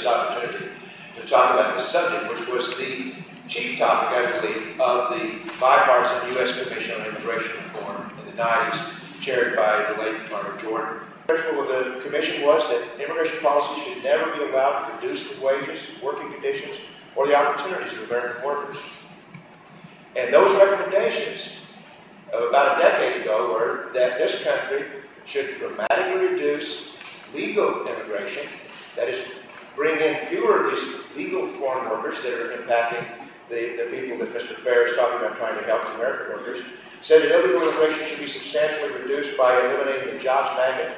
this opportunity to talk about this subject, which was the chief topic, I believe, of the bipartisan U.S. Commission on Immigration Reform in the 90s, chaired by the late Margaret Jordan. The principle of the commission was that immigration policy should never be allowed to reduce the wages, working conditions, or the opportunities of American workers. And those recommendations of about a decade ago were that this country should dramatically reduce legal immigration, that is, bring in fewer of these legal foreign workers that are impacting the people that Mr. Fair is talking about trying to help the American workers, said that illegal immigration should be substantially reduced by eliminating the jobs magnet.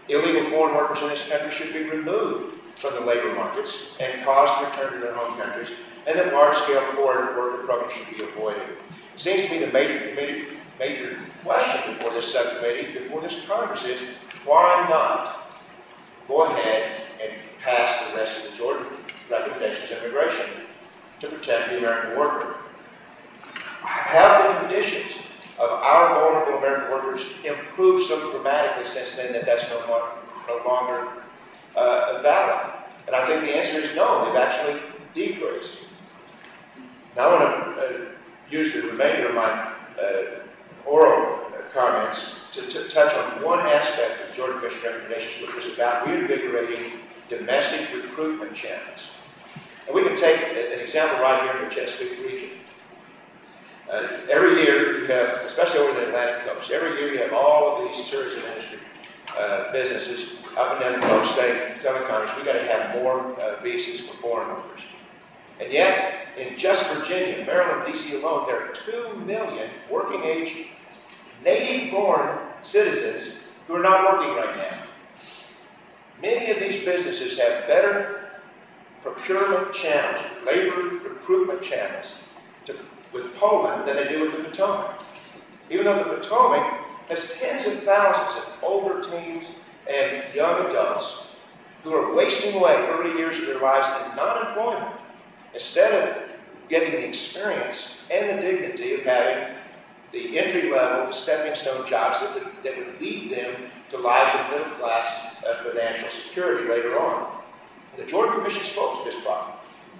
Illegal foreign workers in this country should be removed from the labor markets and caused to return to their home countries, and that large-scale foreign worker programs should be avoided. It seems to me the major question before this subcommittee, before this Congress is, why not go ahead and pass the rest of the Jordan recommendations on immigration to protect the American worker? Have the conditions of our vulnerable American workers improved so dramatically since then that that's no longer valid? And I think the answer is no, they've actually decreased. Now I want to use the remainder of my oral comments to touch on one aspect of the Jordan Commission recommendations, which was about reinvigorating domestic recruitment channels. And we can take an example right here in the Chesapeake region. Every year you have, especially over the Atlantic coast, every year you have all of these tourism industry businesses up and down the coast telling Congress we've got to have more visas for foreign workers. And yet, in just Virginia, Maryland, D.C. alone, there are 2 million working-age, native-born citizens who are not working right now. Many of these businesses have better procurement channels, labor recruitment channels with Poland than they do with the Potomac. Even though the Potomac has tens of thousands of older teens and young adults who are wasting away early years of their lives in non-employment, instead of getting the experience and the dignity of having the entry-level, the stepping-stone jobs that would lead them to lives of middle-class financial security later on. The Jordan Commission spoke to this problem.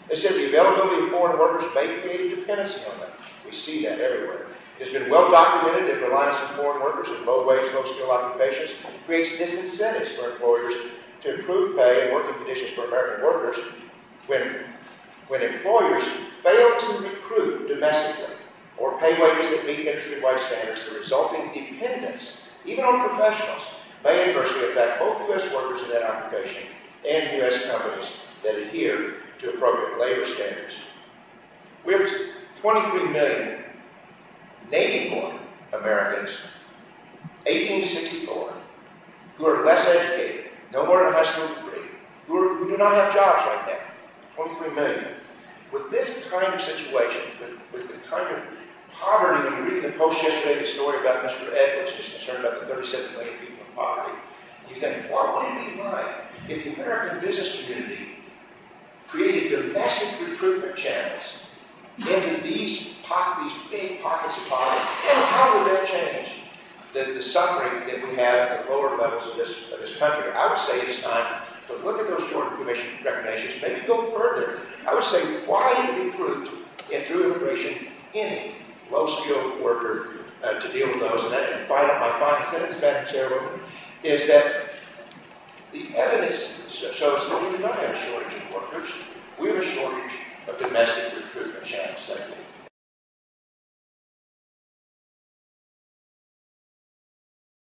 They said the availability of foreign workers may create a dependency on them. We see that everywhere. It's been well documented that reliance on foreign workers in low-wage, low-skill occupations creates disincentives for employers to improve pay and working conditions for American workers when employers fail to recruit domestically or pay wages that meet industry-wide standards. The resulting dependence, even on professionals, may adversely affect both U.S. workers in that occupation and U.S. companies that adhere to appropriate labor standards. We have 23 million native-born Americans, 18 to 64, who are less educated, no more than a high school degree, who do not have jobs right now. 23 million. With this kind of situation, with the kind of poverty, when you read in the Post yesterday the story about Mr. Edwards, who's concerned about the 37 million people in poverty, you think, what would it be like if the American business community created domestic recruitment channels into these big pockets of poverty? And how would that change the suffering that we have at the lower levels of this country? I would say it's time to look at those Jordan Commission recommendations, maybe go further. I would say, why recruit through immigration any low-skilled worker to deal with those? And my final sentence, Madam Chairwoman, is that the evidence shows that we do not have a shortage of workers. We have a shortage of domestic recruitment channels.